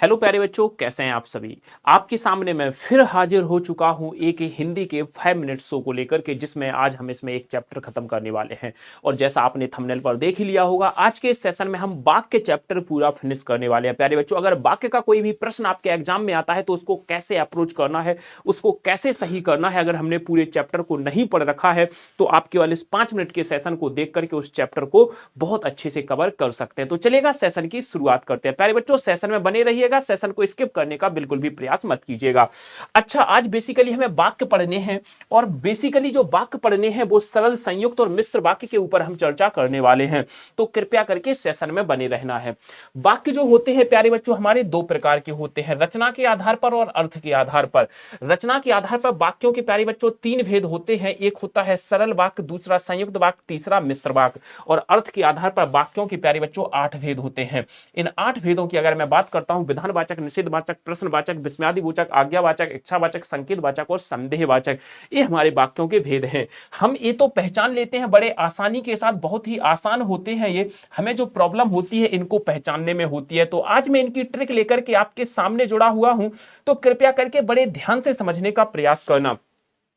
Hello प्यारे बच्चों, कैसे हैं आप सभी। आपके सामने मैं फिर हाजिर हो चुका हूं एक हिंदी के 5 मिनट शो को लेकर के, जिसमें आज हम इसमें एक चैप्टर खत्म करने वाले हैं। और जैसा आपने थंबनेल पर देख ही लिया होगा, आज के इस सेशन में हम वाक्य चैप्टर पूरा फिनिश करने वाले हैं। प्यारे बच्चों, अगर वाक्य का कोई भी प्रश्न आपके एग्जाम में आता है तो उसको कैसे अप्रोच करना है, उसको कैसे सही करना है, अगर हमने पूरे चैप्टर को नहीं पढ़ रखा है तो आप केवल इस 5 मिनट के सेशन को देख करके उस चैप्टर को बहुत अच्छे से कवर कर सकते हैं। तो चलेगा, सेशन की शुरुआत करते हैं। प्यारे बच्चों, सेशन में बने रहिएगा, सेशन को स्किप करने का बिल्कुल भी प्रयास मत कीजिएगा। अच्छा, आज बेसिकली हमें वाक्य पढ़ने हैं और बेसिकली जो वाक्य पढ़ने हैं वो सरल, संयुक्त और मिश्र वाक्य के ऊपर हम चर्चा करने वाले हैं। तो कृपया करके सेशन में बने रहना है। वाक्य जो होते हैं प्यारे बच्चों, हमारे दो प्रकार के होते हैं, रचना के आधार पर और अर्थ के आधार पर। रचना के आधार पर वाक्यों के प्यारे बच्चों 3 भेद होते हैं। एक होता है सरल वाक्य, दूसरा संयुक्त वाक्य, तीसरा मिश्र वाक्य। और अर्थ के आधार पर वाक्यों के प्यारे बच्चों 8 भेद होते हैं। इन 8 भेदों की अगर मैं बात करता हूं, विधानवाचक, निषेधवाचक, प्रश्नवाचक, विस्मयादिवाचक, आज्ञावाचक, इच्छावाचक, संकेतवाचक और संदेहवाचक, ये हमारे वाक्यों के भेद हैं। हम ये तो पहचान लेते हैं बड़े आसानी के साथ, बहुत ही आसान होते हैं ये। हमें जो प्रॉब्लम होती है इनको पहचानने में होती है। तो आज मैं इनकी ट्रिक लेकर के आपके सामने जुड़ा हुआ हूं, तो कृपया करके बड़े ध्यान से समझने का प्रयास करना।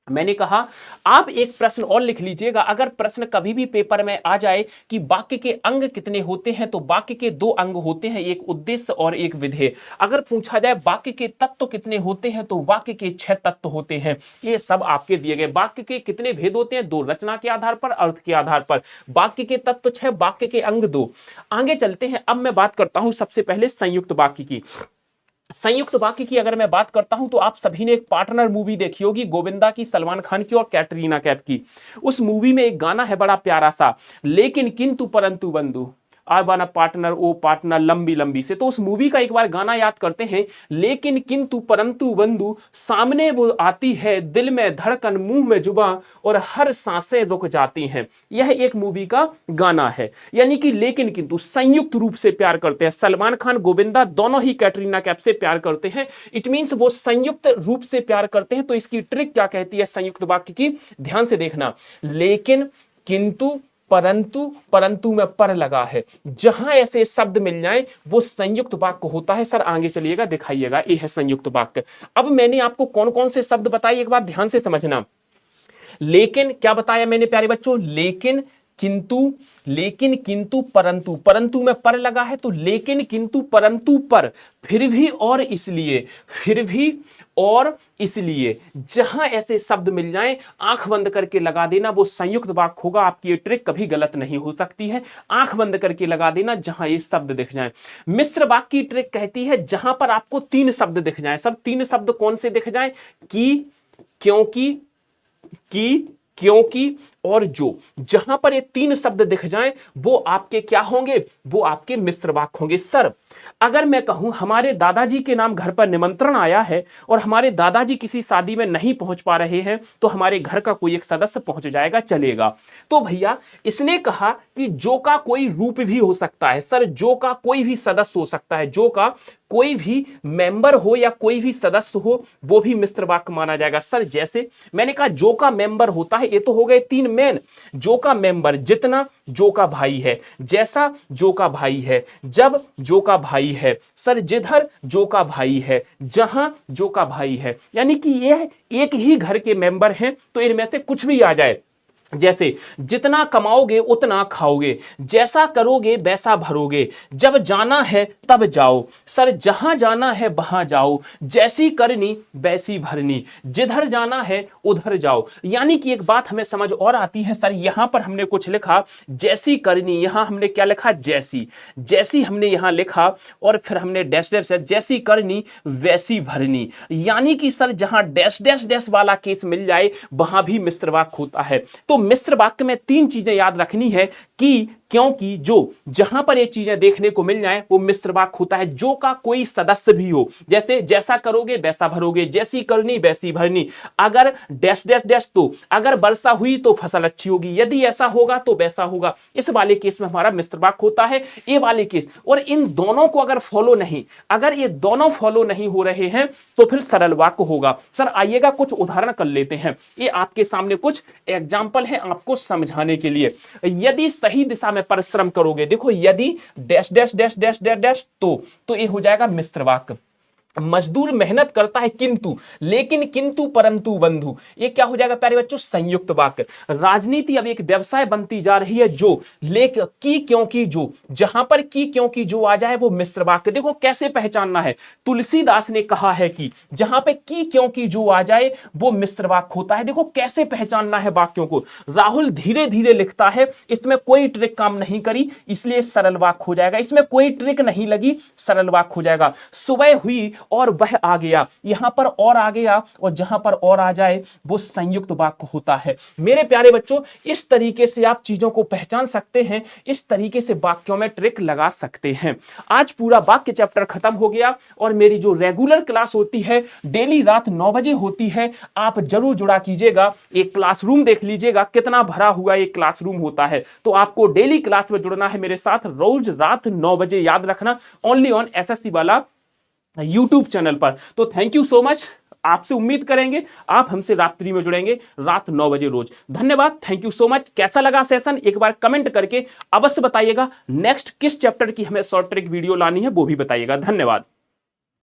मैंने कहा आप एक प्रश्न और लिख लीजिएगा। अगर प्रश्न कभी भी पेपर में आ जाए कि वाक्य के अंग कितने होते हैं, तो वाक्य के 2 अंग होते हैं, एक उद्देश्य और एक विधेय। अगर पूछा जाए वाक्य के तत्व कितने होते हैं, तो वाक्य के 6 तत्व होते हैं। ये सब आपके दिए गए। वाक्य के कितने भेद होते हैं? 2, रचना के आधार पर, अर्थ के आधार पर। वाक्य के तत्व 6, वाक्य के अंग 2। आगे चलते हैं। अब मैं बात करता हूं सबसे पहले संयुक्त वाक्य की। संयुक्त वाक्य की अगर मैं बात करता हूं, तो आप सभी ने एक पार्टनर मूवी देखी होगी, गोविंदा की, सलमान खान की और कैटरीना कैफ की। उस मूवी में एक गाना है बड़ा प्यारा सा, लेकिन किंतु परंतु बंधु, आई वाना पार्टनर, ओ पार्टनर लंबी लंबी से। तो उस मूवी का एक बार गाना याद करते हैं, लेकिन किंतु परंतु बंधु, सामने वो आती है, दिल में धड़कन, मुंह में जुबां और हर सांसें रुक जाती हैं। यह एक मूवी का गाना है। यानी कि लेकिन किंतु संयुक्त रूप से प्यार करते हैं। सलमान खान, गोविंदा दोनों ही कैटरीना कैफ से प्यार करते हैं। इट मींस वो संयुक्त रूप से प्यार करते हैं। तो इसकी ट्रिक क्या कहती है संयुक्त वाक्य की, ध्यान से देखना। लेकिन, किंतु, परंतु, परंतु में पर लगा है, जहां ऐसे शब्द मिल जाएं वो संयुक्त वाक्य होता है। सर आगे चलिएगा, दिखाइएगा, ये है संयुक्त वाक्य। अब मैंने आपको कौन कौन से शब्द बताए एक बार ध्यान से समझना। लेकिन क्या बताया मैंने प्यारे बच्चों? लेकिन, किंतु, लेकिन, किंतु, परंतु। परंतु में पर लगा है, तो लेकिन, किंतु, परंतु, पर, फिर भी और इसलिए, फिर भी और इसलिए, जहां ऐसे शब्द मिल जाएं आंख बंद करके लगा देना, वो संयुक्त वाक्य होगा। आपकी ये ट्रिक कभी गलत नहीं हो सकती है। आंख बंद करके लगा देना जहां ये शब्द दिख जाएं। मिश्र वाक्य की ट्रिक कहती है जहां पर आपको 3 शब्द दिख जाएं। सब 3 शब्द कौन से दिख जाएं? कि, क्योंकि, की, क्योंकि और जो। जहां पर ये 3 शब्द दिख जाएं वो आपके क्या होंगे? वो आपके मिश्र वाक्य होंगे। सर अगर मैं कहूं हमारे दादाजी के नाम घर पर निमंत्रण आया है और हमारे दादाजी किसी शादी में नहीं पहुंच पा रहे हैं, तो हमारे घर का कोई एक सदस्य पहुंच जाएगा, चलेगा। तो भैया इसने कहा कि जो का कोई रूप भी हो सकता है। सर जो का कोई भी सदस्य हो सकता है, जो का कोई भी मेंबर हो या कोई भी सदस्य हो, वो भी मिश्र वाक्य माना जाएगा। सर जैसे मैंने कहा जो का मेंबर होता है, ये तो हो गए 3 मेन। जो का मेंबर, जितना जो का भाई है, जैसा जो का भाई है, जब जो का भाई है, सर जिधर जो का भाई है, जहां जो का भाई है। यानी कि यह एक ही घर के मेंबर हैं, तो इनमें से कुछ भी आ जाए। जैसे जितना कमाओगे उतना खाओगे, जैसा करोगे वैसा भरोगे, जब जाना है तब जाओ, सर जहां जाना है वहां जाओ, जैसी करनी वैसी भरनी, जिधर जाना है उधर जाओ। यानी कि एक बात हमें समझ और आती है। सर यहां पर हमने कुछ लिखा जैसी करनी, यहां हमने क्या लिखा? जैसी। जैसी हमने यहां लिखा और फिर हमने डैश डैश, जैसी करनी वैसी भरनी। यानी कि सर जहां डैश डैश डैश वाला केस मिल जाए वहां भी मिश्र वाक्य होता है। तो मिश्र वाक्य में 3 चीजें याद रखनी है, कि, क्योंकि, जो। जहां पर ये चीजें देखने को मिल जाए वो मिश्र वाक्य होता है। जो का कोई सदस्य भी हो, जैसे जैसा करोगे वैसा भरोगे, जैसी करनी वैसी भरनी, अगर डैश डैश डैश, तो अगर वर्षा हुई तो फसल अच्छी होगी, यदि ऐसा होगा तो वैसा होगा। इस वाले केस में हमारा मिश्र वाक्य होता है। ये वाले केस, और इन दोनों को अगर फॉलो नहीं, अगर ये दोनों फॉलो नहीं हो रहे हैं तो फिर सरल वाक्य होगा। सर आइएगा कुछ उदाहरण कर लेते हैं। ये आपके सामने कुछ एग्जाम्पल है आपको समझाने के लिए। यदि सही दिशा में परिश्रम करोगे, देखो यदि dash dash dash dash dash dash तो ये हो जाएगा मिश्र वाक्य। मजदूर मेहनत करता है किंतु, लेकिन किंतु परंतु बंधु, ये क्या हो जाएगा प्यारे बच्चों, संयुक्त वाक्य। राजनीति अब एक व्यवसाय बनती जा रही है, जो लेक की क्योंकि जो, जहां पर की क्योंकि जो आ जाए वो मिश्र वाक्य। देखो कैसे पहचानना है, तुलसीदास ने कहा है कि जहां पे की क्योंकि जो आ जाए वो मिश्र वाक्य होता है। देखो कैसे पहचानना है वाक्यों को। राहुल धीरे धीरे लिखता है, इसमें कोई ट्रिक काम नहीं करी, इसलिए सरल वाक्य हो जाएगा। इसमें कोई ट्रिक नहीं लगी, सरल वाक्य हो जाएगा। सुबह हुई और वह आ गया, यहां पर और आ गया, और जहां पर और आ जाए वो संयुक्त वाक्य होता है। मेरे प्यारे बच्चों, इस तरीके से आप चीजों को पहचान सकते हैं, इस तरीके से वाक्यों में ट्रिक लगा सकते हैं। आज पूरा वाक्य चैप्टर खत्म हो गया, और मेरी जो रेगुलर क्लास होती है डेली रात 9 बजे होती है, आप जरूर जुड़ा कीजिएगा। एक क्लासरूम देख लीजिएगा कितना भरा हुआ एक क्लासरूम होता है। तो आपको डेली क्लास में जुड़ना है मेरे साथ, रोज रात 9 बजे, याद रखना, ओनली ऑन एसएससी वाला यूट्यूब चैनल पर। तो थैंक यू सो मच, आपसे उम्मीद करेंगे आप हमसे रात्रि में जुड़ेंगे रात 9 बजे रोज। धन्यवाद, थैंक यू सो मच। कैसा लगा सेशन एक बार कमेंट करके अवश्य बताइएगा। नेक्स्ट किस चैप्टर की हमें शॉर्ट ट्रिक वीडियो लानी है वो भी बताइएगा। धन्यवाद।